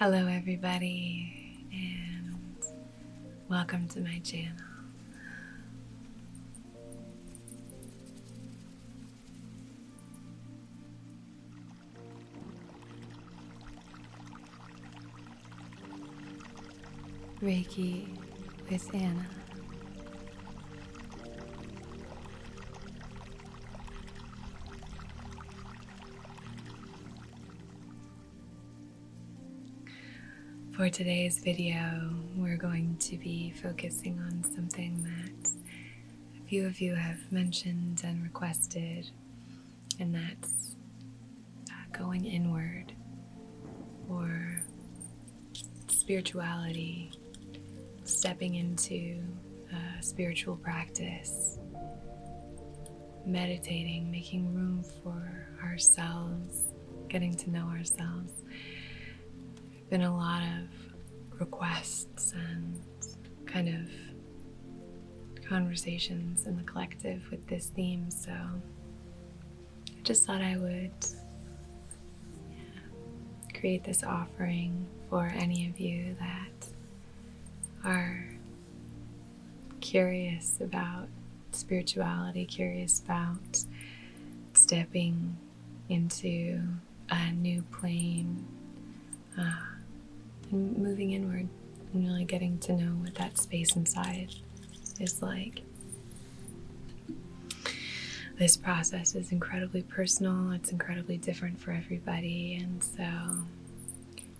Hello everybody, and welcome to my channel. Reiki with Anna. For today's video, we're going to be focusing on something that a few of you have mentioned and requested, and that's going inward, or spirituality, stepping into spiritual practice, meditating, making room for ourselves, getting to know ourselves. Been a lot of requests and kind of conversations in the collective with this theme, so I just thought I would create this offering for any of you that are curious about spirituality, curious about stepping into a new plane, and moving inward and really getting to know what that space inside is like. This process is incredibly personal, it's incredibly different for everybody, and so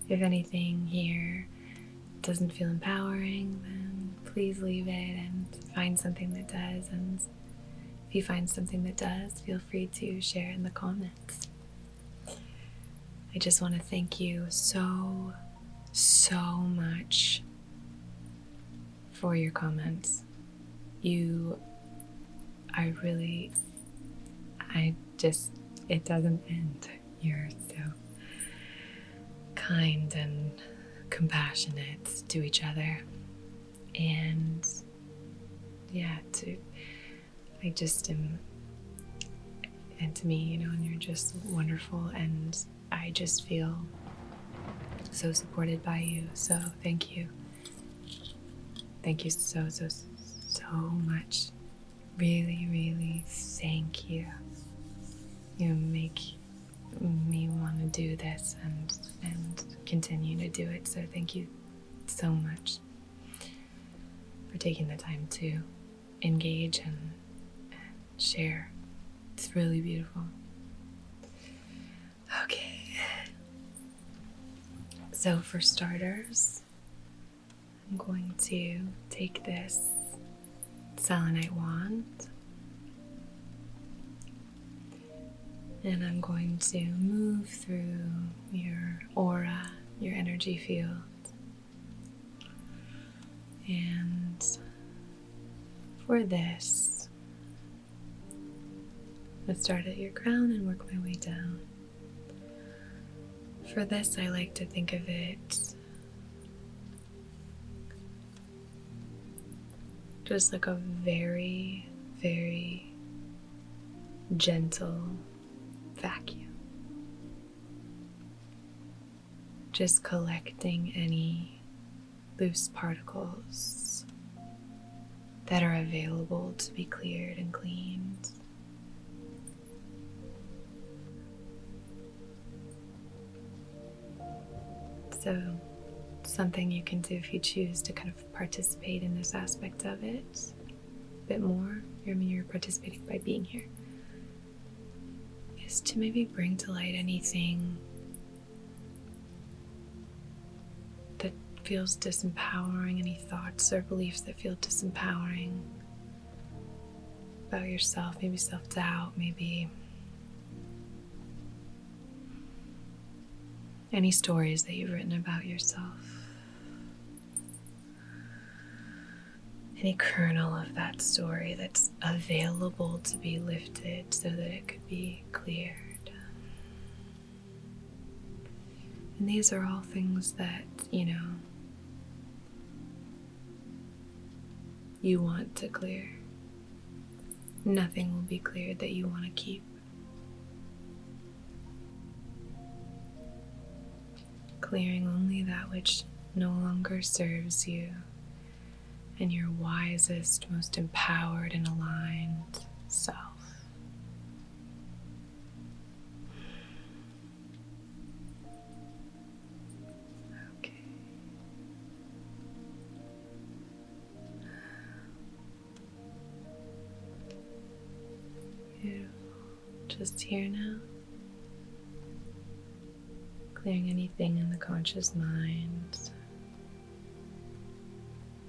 if anything here doesn't feel empowering, then please leave it and find something that does, and if you find something that does, feel free to share in the comments. I just want to thank you so much for your comments. It doesn't end. You're so kind and compassionate to each other. And and to me, and you're just wonderful, and I just feel so supported by you. So thank you. Thank you so much. Really thank you. You make me want to do this and continue to do it. So thank you so much for taking the time to engage and share. It's really beautiful. Okay. So for starters, I'm going to take this selenite wand and I'm going to move through your aura, your energy field, and for this, let's start at your crown and work my way down. For this, I like to think of it just like a very gentle vacuum. Just collecting any loose particles that are available to be cleared and cleaned. So something you can do if you choose to kind of participate in this aspect of it a bit more, you're participating by being here, is to maybe bring to light anything that feels disempowering, any thoughts or beliefs that feel disempowering about yourself, maybe self-doubt, maybe any stories that you've written about yourself, any kernel of that story that's available to be lifted so that it could be cleared. And these are all things that, you want to clear. Nothing will be cleared that you want to keep. clearing only that which no longer serves you and your wisest, most empowered and aligned self. Okay. Beautiful. Just here now. Clearing anything in the conscious mind.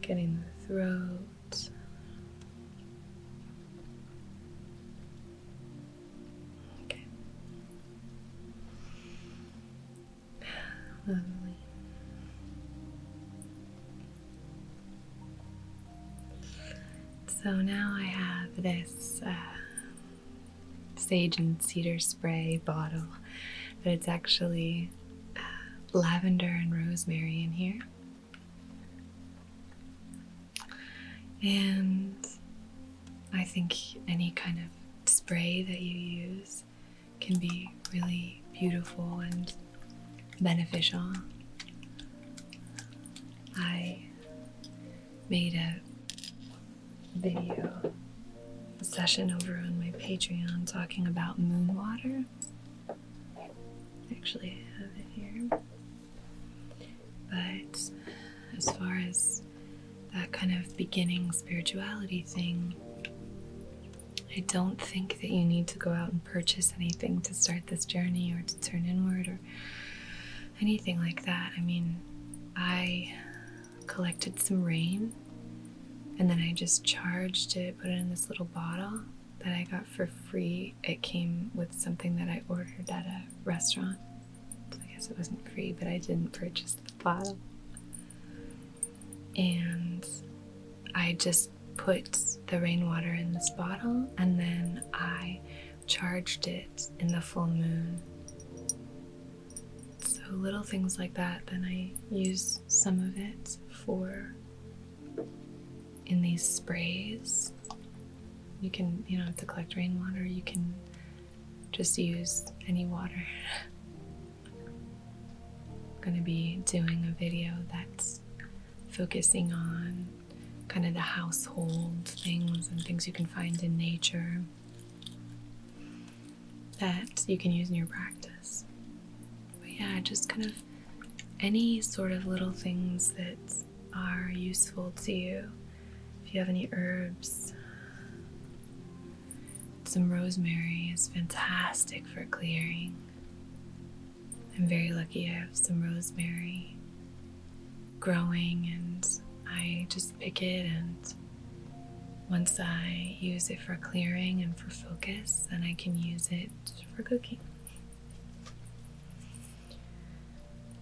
Getting the throat. Okay. Lovely. So now I have this sage and cedar spray bottle, but it's actually lavender and rosemary in here. And I think any kind of spray that you use can be really beautiful and beneficial. I made a video session over on my Patreon talking about moon water. Actually, I have it here. But as far as that kind of beginning spirituality thing, I don't think that you need to go out and purchase anything to start this journey or to turn inward or anything like that. I mean, I collected some rain and then I just charged it, put it in this little bottle that I got for free. It came with something that I ordered at a restaurant. So I guess it wasn't free, but I didn't purchase the bottle. And I just put the rainwater in this bottle and then I charged it in the full moon. So little things like that. Then I use some of it in these sprays. You can, to collect rainwater, you can just use any water. I'm going to be doing a video that's focusing on kind of the household things and things you can find in nature that you can use in your practice. But yeah, just kind of any sort of little things that are useful to you. If you have any herbs, some rosemary is fantastic for clearing. I'm very lucky I have some rosemary growing and I just pick it, and once I use it for clearing and for focus, then I can use it for cooking.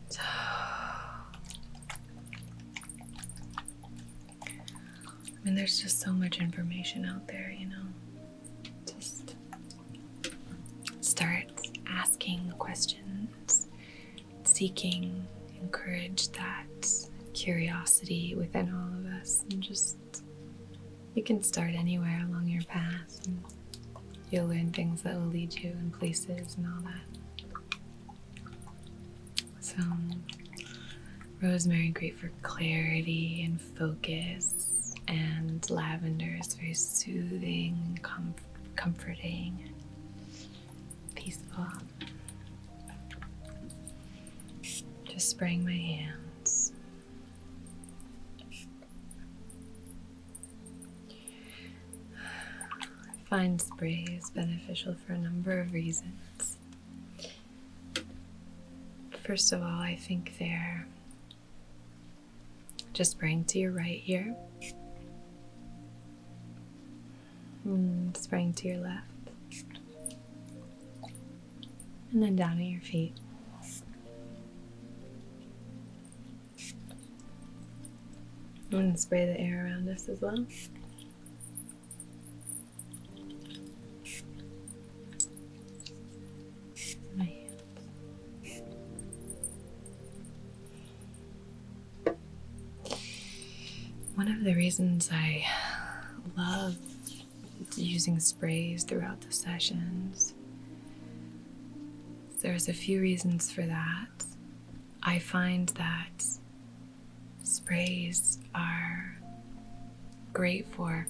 So, I mean, there's just so much information out there, Just start asking questions, seeking, encourage that curiosity within all of us, and just, you can start anywhere along your path and you'll learn things that will lead you in places and all that. So rosemary, great for clarity and focus, and lavender is very soothing, comforting, peaceful. Just spraying my hands. I find sprays beneficial for a number of reasons. First of all, I think they're just spraying to your right here, and spraying to your left, and then down at your feet. I'm going to spray the air around us as well. My hands. One of the reasons I love using sprays throughout the sessions, there's a few reasons for that. I find that sprays are great for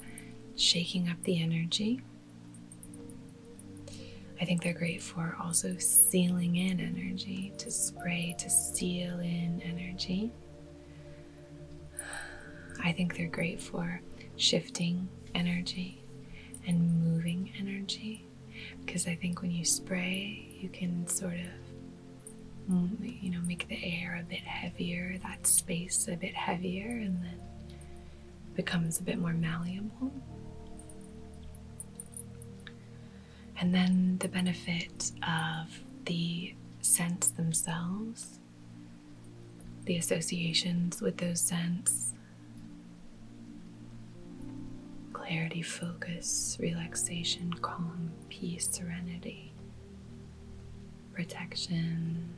shaking up the energy. I think they're great for also sealing in energy, to spray to seal in energy. I think they're great for shifting energy and moving energy, because I think when you spray, you can sort of, make the air a bit heavier, that space a bit heavier, and then becomes a bit more malleable. And then the benefit of the scents themselves, the associations with those scents: clarity, focus, relaxation, calm, peace, serenity, protection.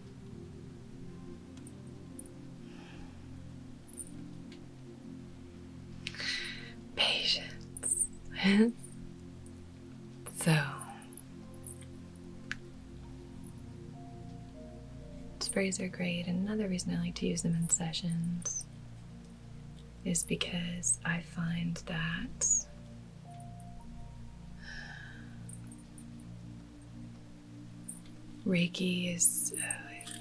Patience. So, sprays are great, and another reason I like to use them in sessions is because I find that Reiki is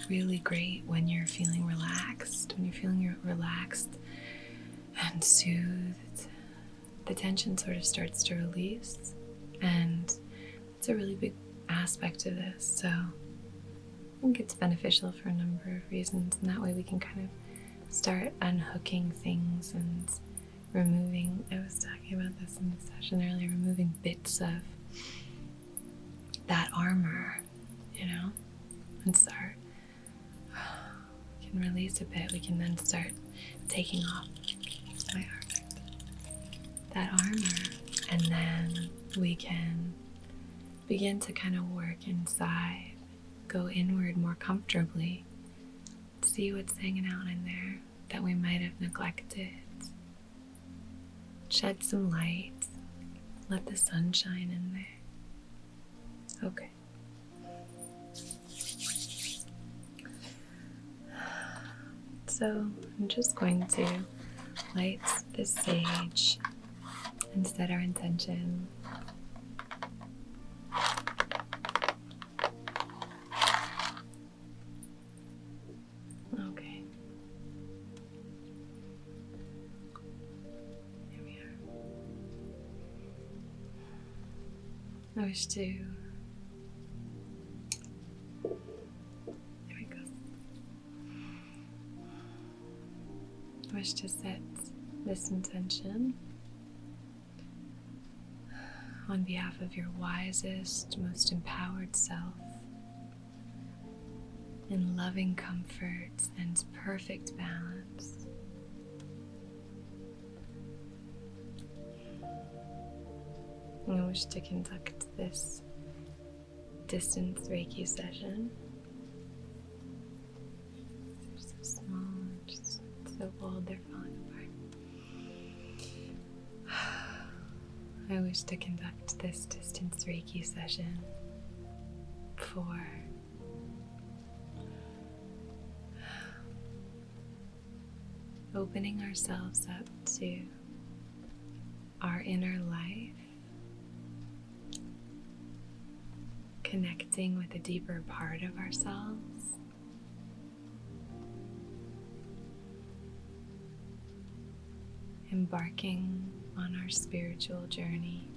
really great when you're feeling relaxed. When you're feeling relaxed and soothed, the tension sort of starts to release, and it's a really big aspect of this. So I think it's beneficial for a number of reasons, and that way we can kind of start unhooking things and removing, I was talking about this in the session earlier, removing bits of that armor, and start, we can release a bit, we can then start taking off that armor, and then we can begin to kind of work inside, go inward more comfortably, see what's hanging out in there that we might have neglected, shed some light, let the sun shine in there. Okay. So I'm just going to light this sage and set our intention. Okay. Here we are. I wish to set this intention on behalf of your wisest, most empowered self, in loving comfort and perfect balance. I wish to conduct this distance Reiki session. They're so small, just so old, they're falling apart. I wish to conduct this distance Reiki session for opening ourselves up to our inner life, connecting with a deeper part of ourselves, embarking on our spiritual journey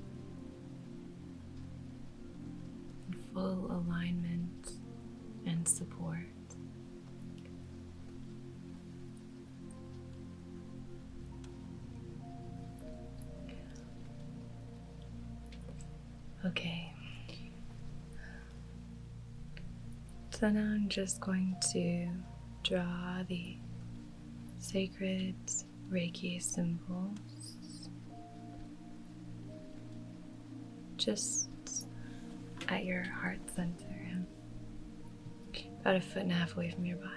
in full alignment and support. Okay, so now I'm just going to draw the sacred Reiki symbols just at your heart center, about 1.5 feet away from your body.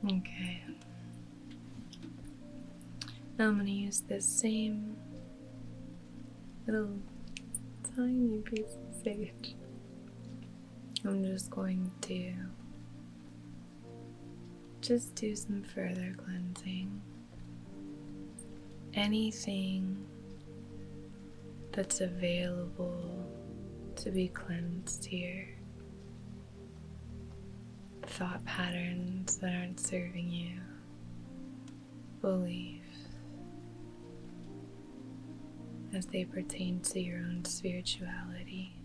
Okay. Now I'm going to use this same little tiny piece of sage. I'm just going to do some further cleansing. Anything that's available to be cleansed here. Thought patterns that aren't serving you. Beliefs as they pertain to your own spirituality.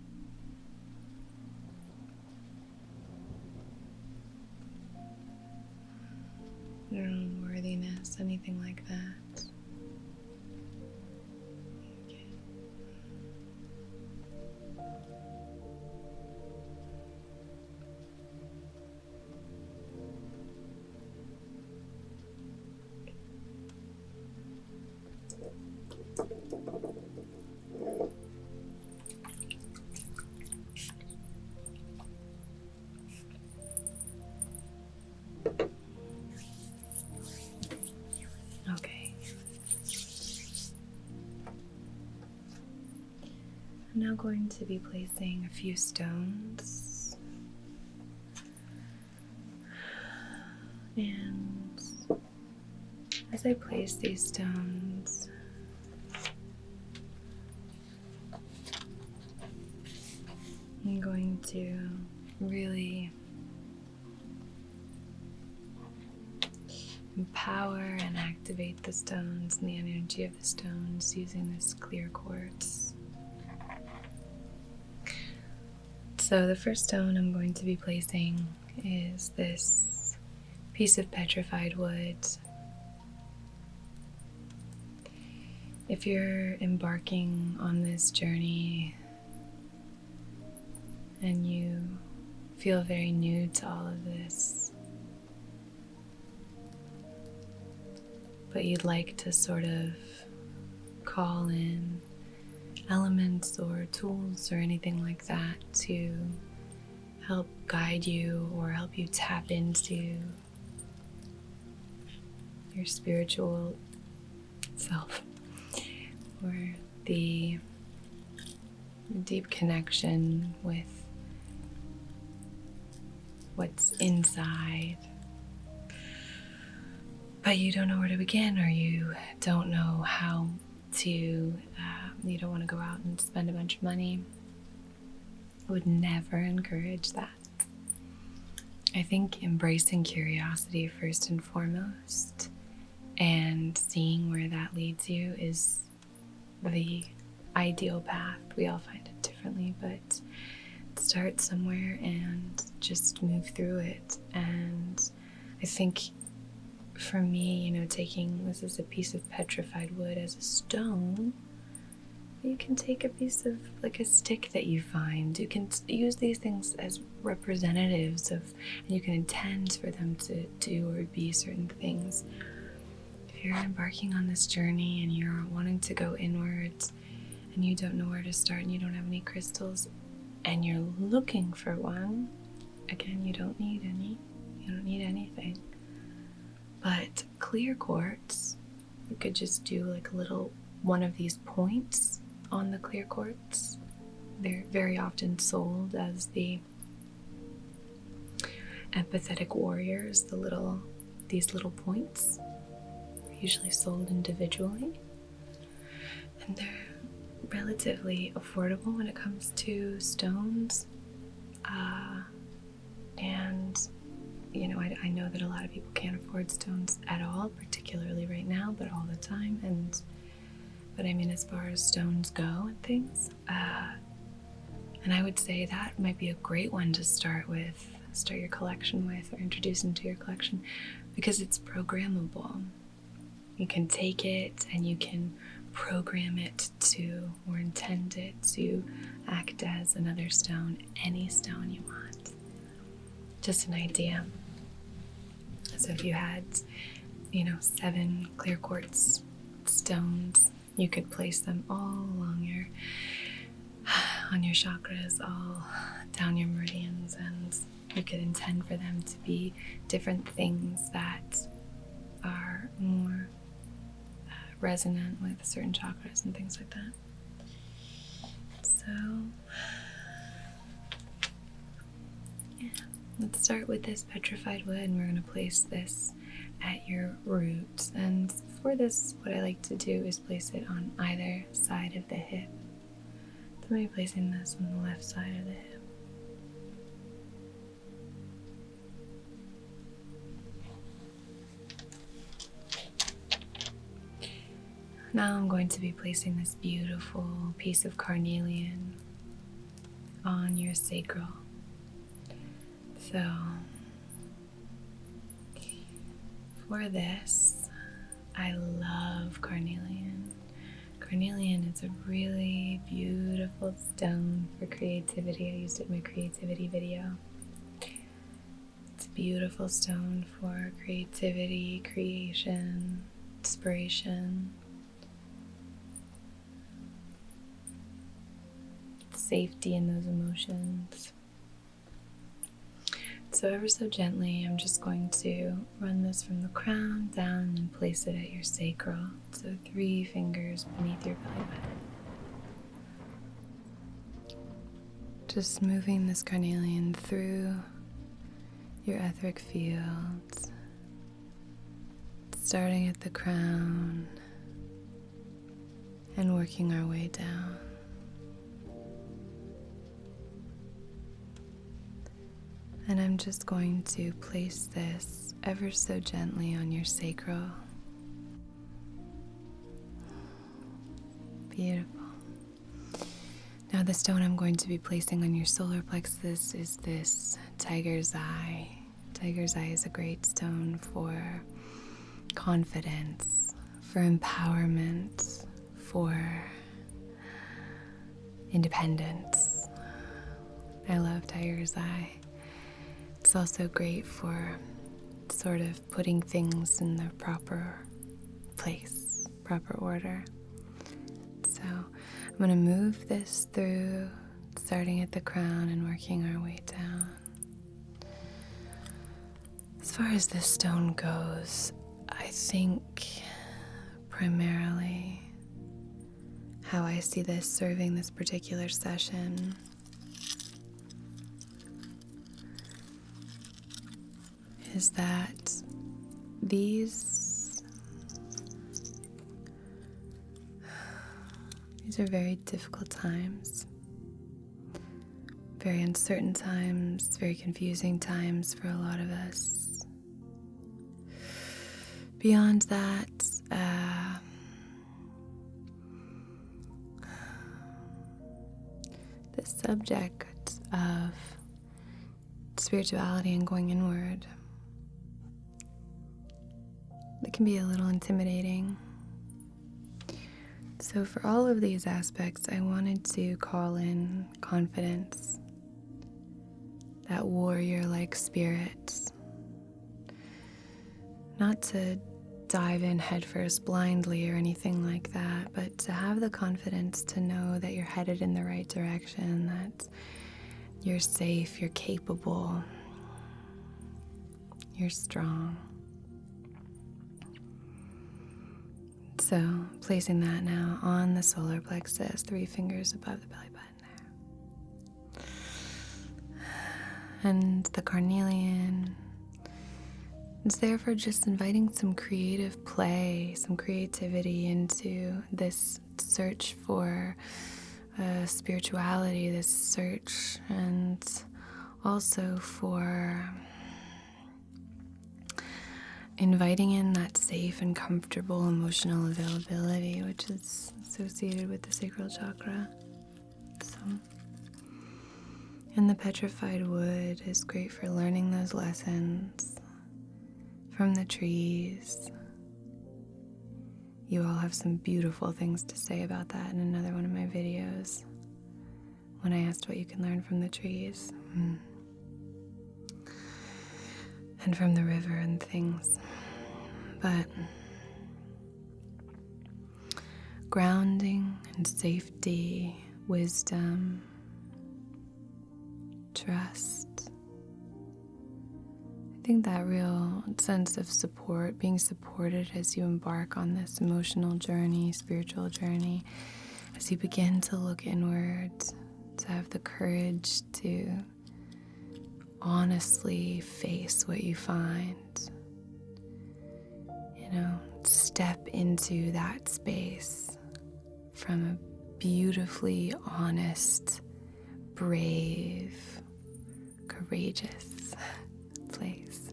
Your own worthiness, anything like that. Okay. Okay. I'm now going to be placing a few stones, and as I place these stones, I'm going to really empower and activate the stones and the energy of the stones using this clear quartz. So the first stone I'm going to be placing is this piece of petrified wood. If you're embarking on this journey and you feel very new to all of this, but you'd like to sort of call in elements or tools or anything like that to help guide you or help you tap into your spiritual self, or the deep connection with what's inside, but you don't know where to begin, or you don't know how to, you don't want to go out and spend a bunch of money. I would never encourage that. I think embracing curiosity first and foremost and seeing where that leads you is the ideal path. We all find it differently, but start somewhere and just move through it. And I think for me, taking this as a piece of petrified wood as a stone, you can take a piece of like a stick that you find. You can use these things as representatives of, and you can intend for them to do or be certain things. If you're embarking on this journey and you're wanting to go inwards and you don't know where to start and you don't have any crystals and you're looking for one, again, you don't need any. You don't need anything. But clear quartz, you could just do like a little one of these points on the clear quartz. They're very often sold as the empathetic warriors. These little points are usually sold individually, and they're relatively affordable when it comes to stones. And I know that a lot of people can't afford stones at all, particularly right now, but all the time. But I mean, as far as stones go and things, and I would say that might be a great one to start your collection with, or introduce into your collection, because it's programmable. You can take it and you can program it to, or intend it to act as another stone, any stone you want. Just an idea. So if you had, 7 clear quartz stones, you could place them all along on your chakras, all down your meridians, and you could intend for them to be different things that resonant with certain chakras and things like that. So, yeah, let's start with this petrified wood, and we're going to place this at your root. And for this, what I like to do is place it on either side of the hip. So I'm placing this on the left side of the hip. Now I'm going to be placing this beautiful piece of carnelian on your sacral. So for this, I love carnelian. Carnelian is a really beautiful stone for creativity. I used it in my creativity video. It's a beautiful stone for creativity, creation, inspiration, safety in those emotions. So ever so gently, I'm just going to run this from the crown down and place it at your sacral. So 3 fingers beneath your belly button. Just moving this carnelian through your etheric fields, starting at the crown and working our way down. And I'm just going to place this ever so gently on your sacral. Beautiful. Now the stone I'm going to be placing on your solar plexus is this tiger's eye. Tiger's eye is a great stone for confidence, for empowerment, for independence. I love tiger's eye. It's also great for sort of putting things in their proper place, proper order. So I'm going to move this through, starting at the crown and working our way down. As far as this stone goes, I think primarily how I see this serving this particular session is that these are very difficult times, very uncertain times, very confusing times for a lot of us. Beyond that, the subject of spirituality and going inward, it can be a little intimidating. So for all of these aspects, I wanted to call in confidence, that warrior-like spirit. Not to dive in headfirst blindly or anything like that, but to have the confidence to know that you're headed in the right direction, that you're safe, you're capable, you're strong. So placing that now on the solar plexus, 3 fingers above the belly button there. And the carnelian is there for just inviting some creative play, some creativity into this search for spirituality, this search, and also for inviting in that safe and comfortable emotional availability, which is associated with the Sacral Chakra. So, and the petrified wood is great for learning those lessons from the trees. You all have some beautiful things to say about that in another one of my videos, when I asked what you can learn from the trees. And from the river and things. But grounding and safety, wisdom, trust. I think that real sense of support, being supported as you embark on this emotional journey, spiritual journey, as you begin to look inward, to have the courage to honestly face what you find, step into that space from a beautifully honest, brave, courageous place.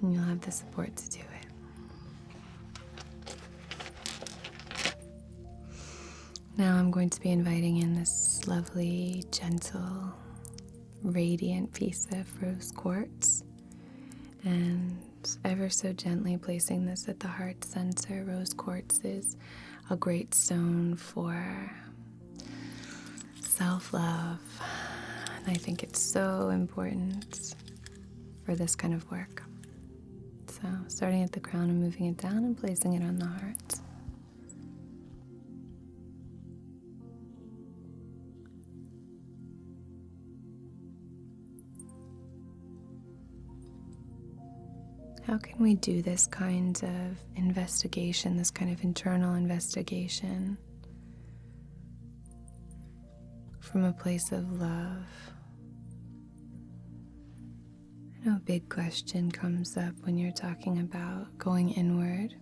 And you'll have the support to do it. Now I'm going to be inviting in this lovely, gentle, radiant piece of rose quartz, and ever so gently placing this at the heart center. Rose quartz is a great stone for self-love, and I think it's so important for this kind of work. So starting at the crown and moving it down and placing it on the heart. How can we do this kind of investigation, this kind of internal investigation from a place of love? I know a big question comes up when you're talking about going inward.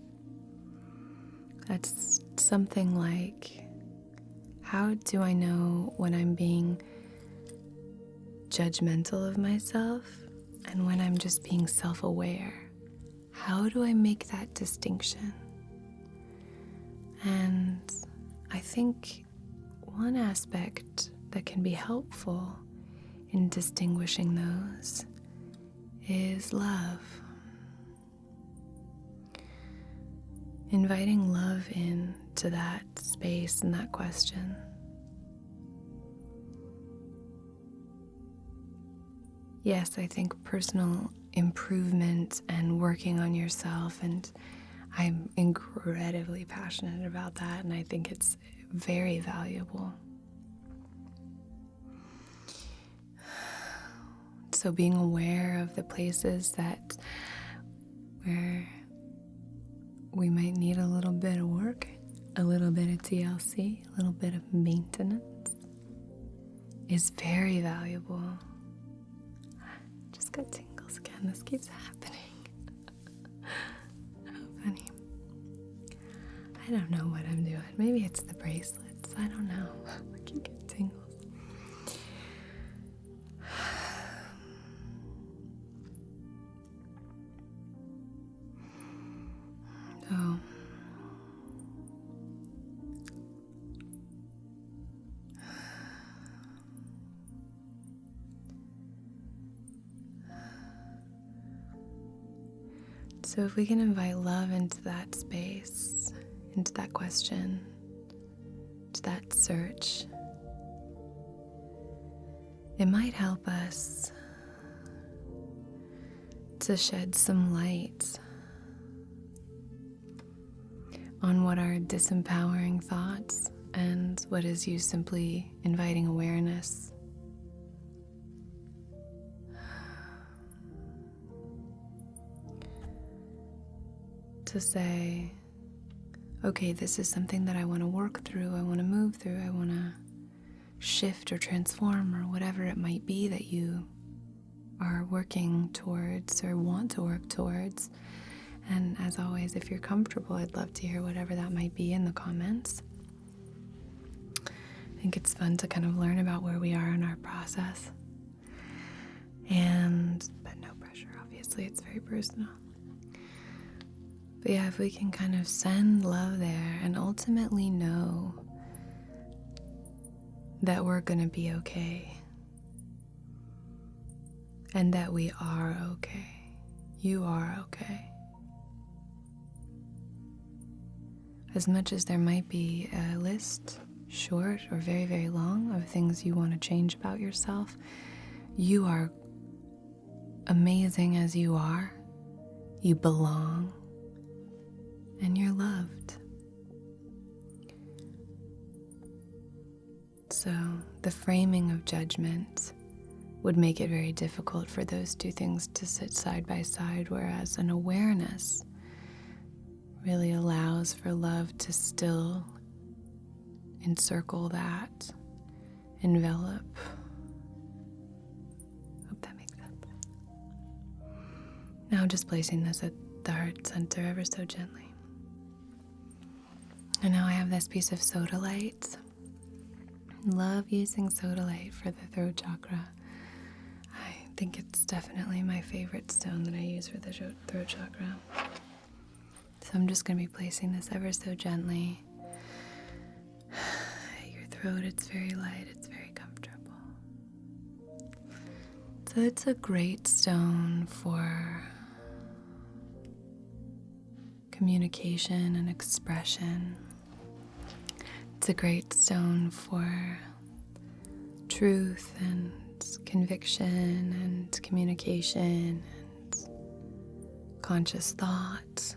That's something like, how do I know when I'm being judgmental of myself and when I'm just being self-aware? How do I make that distinction? And I think one aspect that can be helpful in distinguishing those is love. Inviting love into that space and that question. Yes, I think personal improvement and working on yourself, and I'm incredibly passionate about that, and I think it's very valuable. So being aware of the places where we might need a little bit of work, a little bit of TLC, a little bit of maintenance is very valuable. Just got tingles again. This keeps happening. How funny. I don't know what I'm doing. Maybe it's the bracelets. I don't know. I keep getting tingles. So if we can invite love into that space, into that question, to that search, it might help us to shed some light on what are disempowering thoughts and what is you simply inviting awareness. To say, okay, this is something that I want to work through, I want to move through, I want to shift or transform, or whatever it might be that you are working towards or want to work towards. And as always, if you're comfortable, I'd love to hear whatever that might be in the comments. I think it's fun to kind of learn about where we are in our process. But no pressure, obviously, it's very personal. But yeah, if we can kind of send love there and ultimately know that we're going to be okay and that we are okay. You are okay. As much as there might be a list, short or very, very long, of things you want to change about yourself, you are amazing as you are. You belong. And you're loved. So the framing of judgment would make it very difficult for those two things to sit side by side, whereas an awareness really allows for love to still encircle that, envelop. Hope that makes sense. Now just placing this at the heart center ever so gently. And now I have this piece of sodalite. Love using sodalite for the throat chakra. I think it's definitely my favorite stone that I use for the throat chakra. So I'm just going to be placing this ever so gently. Your throat, it's very light, it's very comfortable. So it's a great stone for communication and expression. It's a great stone for truth and conviction and communication and conscious thought.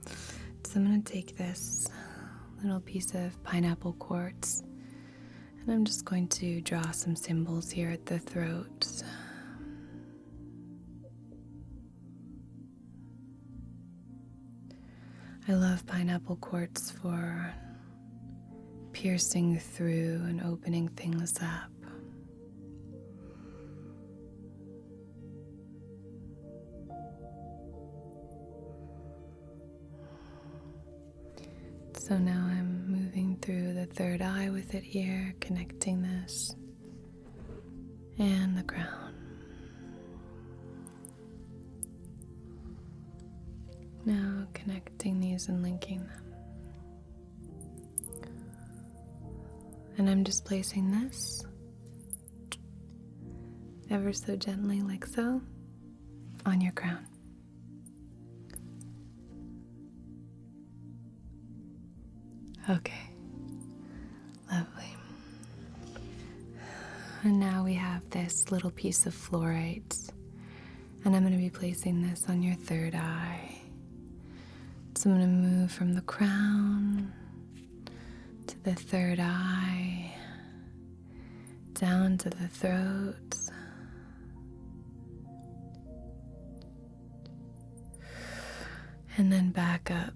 So I'm going to take this little piece of pineapple quartz and I'm just going to draw some symbols here at the throat. I love pineapple quartz for piercing through and opening things up. So now I'm moving through the third eye with it here, connecting this, and the crown. Now connecting these and linking them. And I'm just placing this ever so gently, like so, on your crown. Okay, lovely. And now we have this little piece of fluorite, and I'm going to be placing this on your third eye. So I'm going to move from the crown to the third eye, down to the throat, and then back up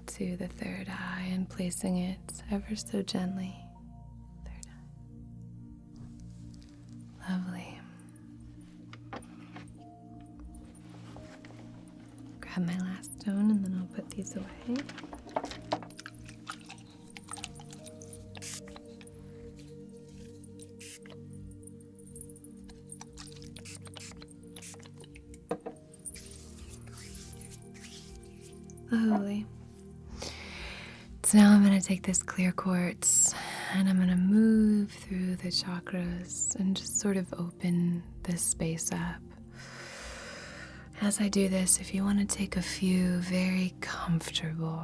to the third eye and placing it ever so gently. Third eye. Lovely. Grab my last stone and then I'll put these away. Lovely. So now I'm going to take this clear quartz and I'm going to move through the chakras and just sort of open this space up. As I do this, if you want to take a few very comfortable,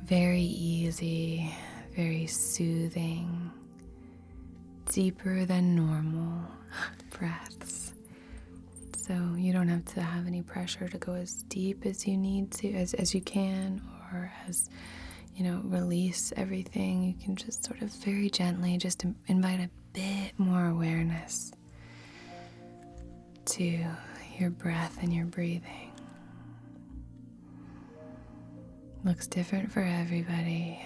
very easy, very soothing, deeper than normal breaths. So you don't have to have any pressure to go as deep as you need to, as you can, or as, release everything. You can just sort of very gently just invite a bit more awareness to your breath and your breathing. Looks different for everybody.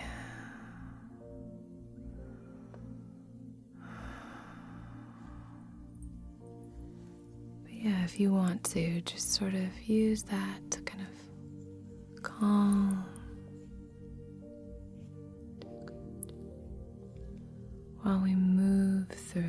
But yeah, if you want to, just sort of use that to kind of calm while we move through.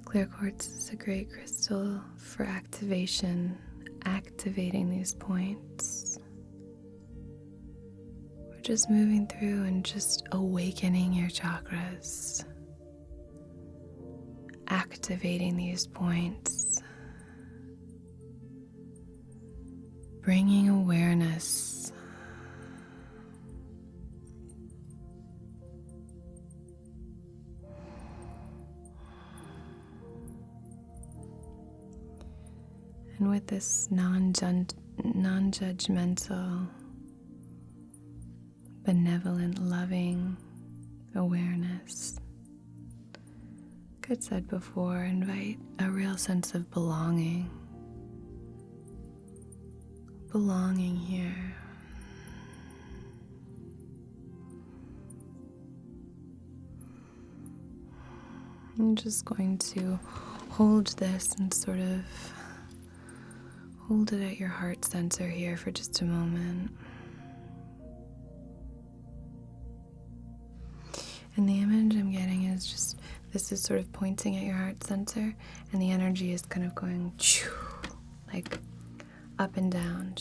Clear quartz is a great crystal for activation, activating these points. We're just moving through and just awakening your chakras, activating these points, bringing awareness And with this non-judgmental, benevolent, loving awareness, like I said before, invite a real sense of belonging. Belonging here. I'm just going to hold this and sort of hold it at your heart center here for just a moment. And the image I'm getting is just, this is sort of pointing at your heart center, and the energy is kind of going like up and down.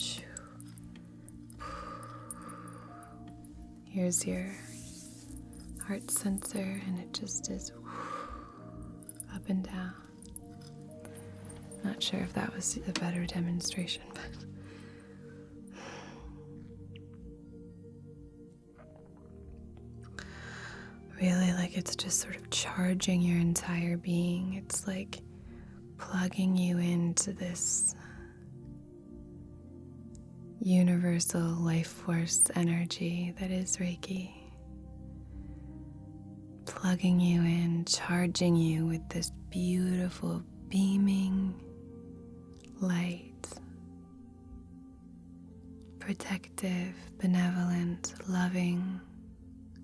Here's your heart center, and it just is up and down. Not sure if that was a better demonstration, but really, like, it's just sort of charging your entire being. It's like plugging you into this universal life force energy that is Reiki. Plugging you in, charging you with this beautiful, beaming light. Protective, benevolent, loving,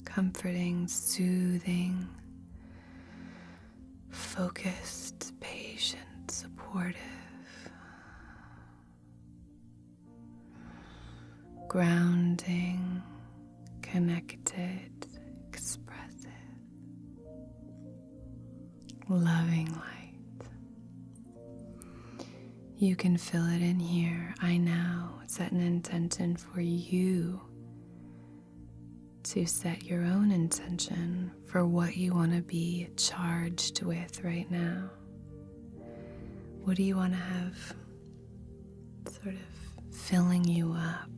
comforting, soothing, focused, patient, supportive, grounding, connected, expressive, loving light. You can feel it in here. I now set an intention for you to set your own intention for what you want to be charged with right now. What do you want to have sort of filling you up?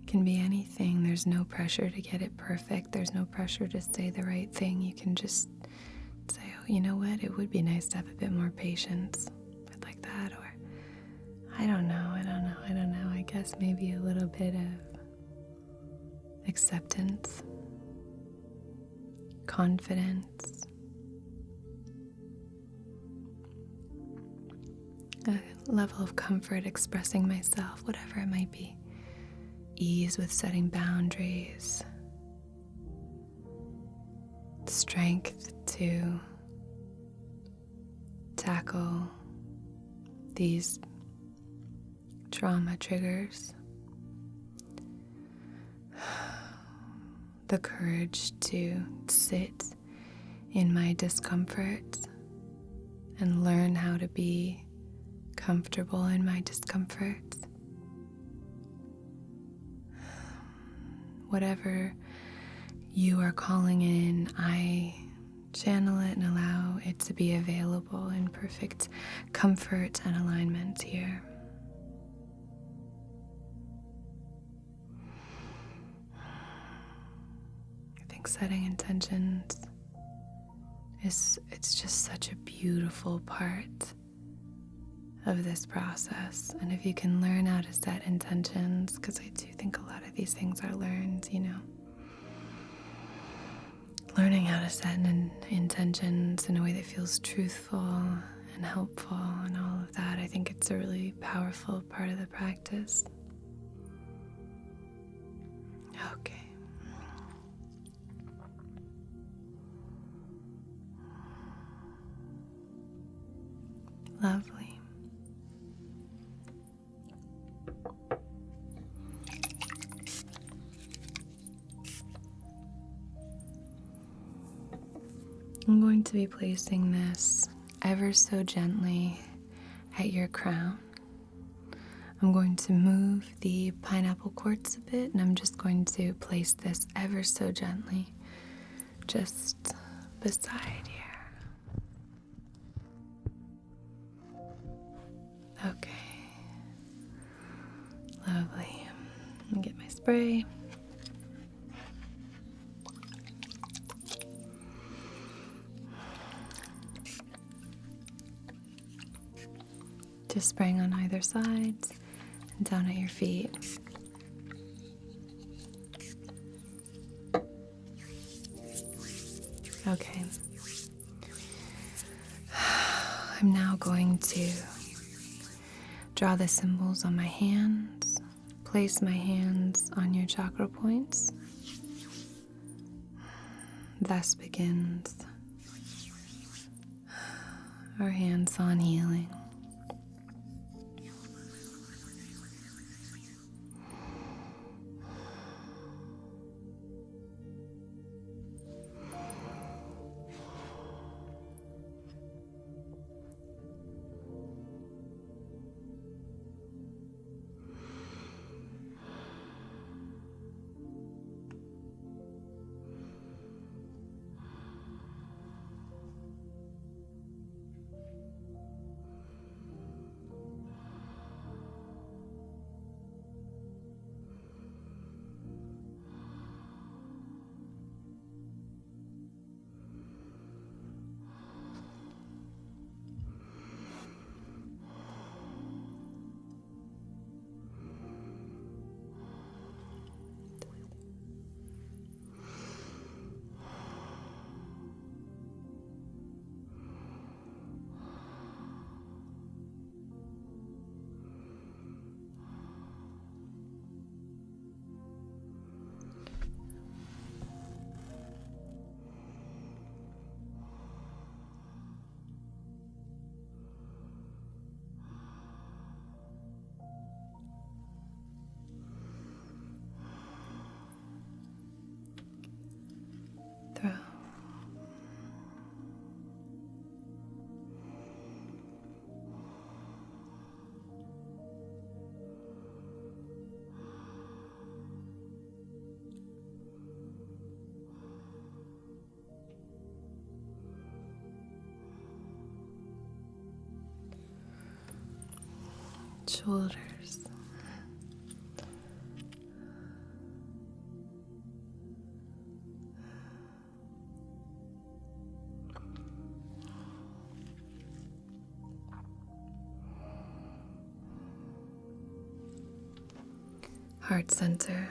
Can be anything. There's no pressure to get it perfect. There's no pressure to say the right thing. You can just say, oh, you know what? It would be nice to have a bit more patience. I'd like that. Or I don't know. I guess maybe a little bit of acceptance, confidence, a level of comfort expressing myself, whatever it might be. Ease with setting boundaries, strength to tackle these trauma triggers, the courage to sit in my discomfort and learn how to be comfortable in my discomfort. Whatever you are calling in, I channel it and allow it to be available in perfect comfort and alignment here. I think setting intentions it's just such a beautiful part of this process. And if you can learn how to set intentions, because I do think a lot of these things are learned, learning how to set intentions in a way that feels truthful and helpful and all of that, I think it's a really powerful part of the practice. Okay. Lovely. I'm going to be placing this ever so gently at your crown. I'm going to move the pineapple quartz a bit, and I'm just going to place this ever so gently just beside here. Okay. Lovely. spray. Just spraying on either side and down at your feet. Okay. I'm now going to draw the symbols on my hands, place my hands on your chakra points. Thus begins our hands-on healing. Throw. Shoulders. Heart center.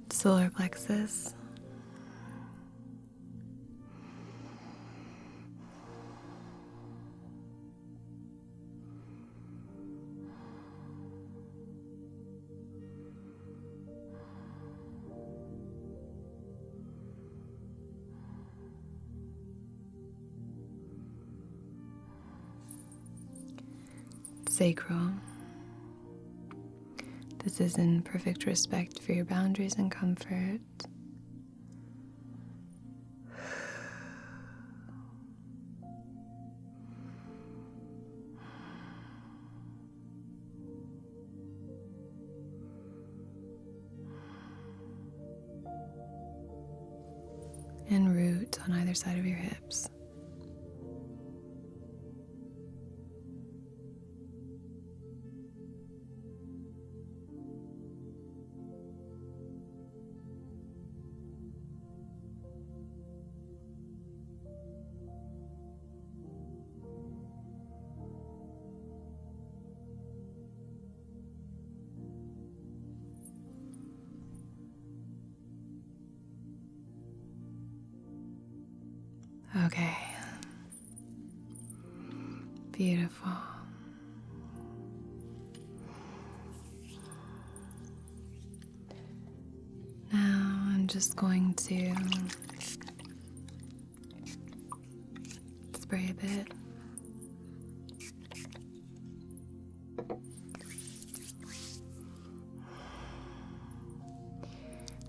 Solar plexus. Sacral. This is in perfect respect for your boundaries and comfort. And root on either side of your hips. Okay. Beautiful. Now I'm just going to spray a bit.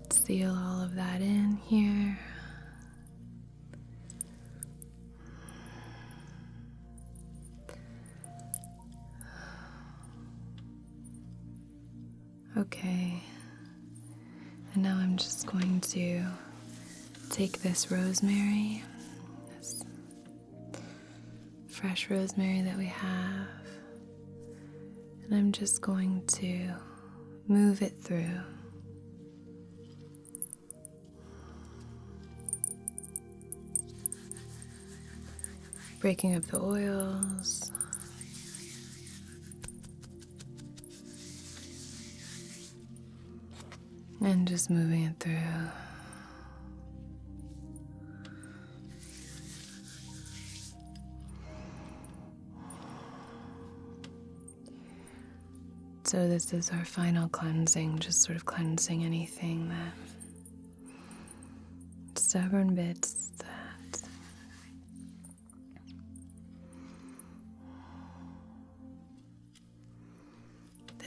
Seal all of that in here. Okay. And now I'm just going to take this rosemary, this fresh rosemary that we have, and I'm just going to move it through. Breaking up the oils. And just moving it through. So this is our final cleansing, just sort of cleansing anything that stubborn bits that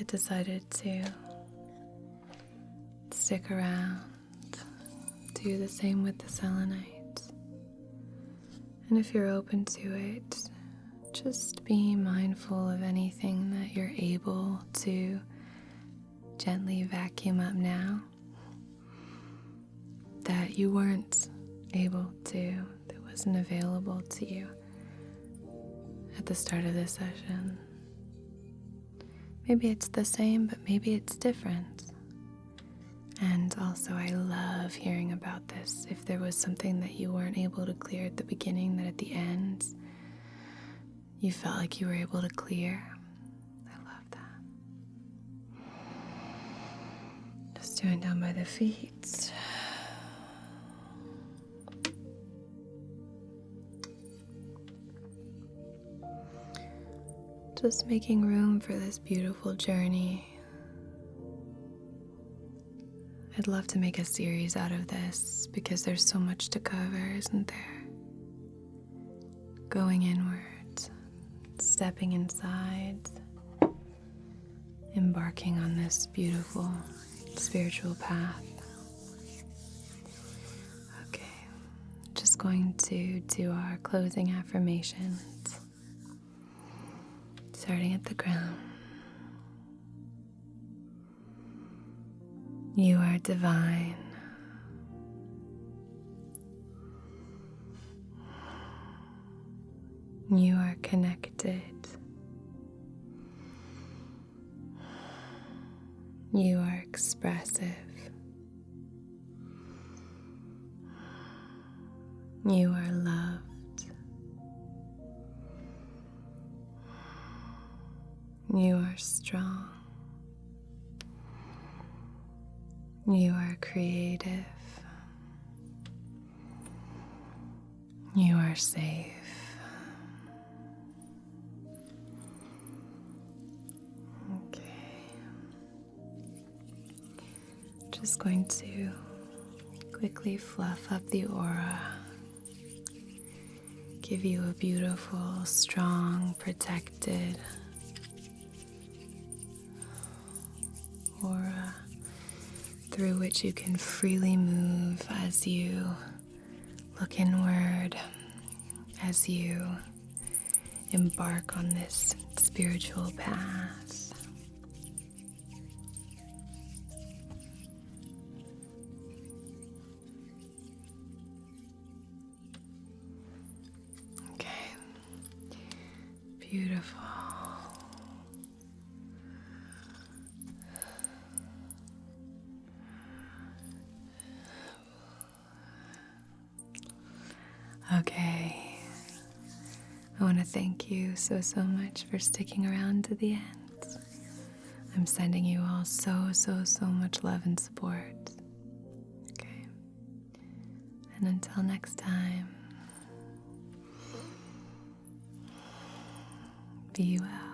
decided to stick around. Do the same with the selenite. And if you're open to it, just be mindful of anything that you're able to gently vacuum up now that you weren't able to, that wasn't available to you at the start of this session. Maybe it's the same, but maybe it's different. And also, I love hearing about this. If there was something that you weren't able to clear at the beginning, that at the end you felt like you were able to clear. I love that. Just doing down by the feet. Just making room for this beautiful journey. I'd love to make a series out of this because there's so much to cover, isn't there? Going inwards, stepping inside, embarking on this beautiful spiritual path. Okay, just going to do our closing affirmations. Starting at the crown. You are divine. You are connected. You are expressive. You are loved. You are strong. You are creative. You are safe. Okay. Just going to quickly fluff up the aura. Give you a beautiful, strong, protected aura through which you can freely move as you look inward, as you embark on this spiritual path. Okay, beautiful. Okay, I want to thank you so much for sticking around to the end. I'm sending you all so much love and support. Okay, and until next time, be well.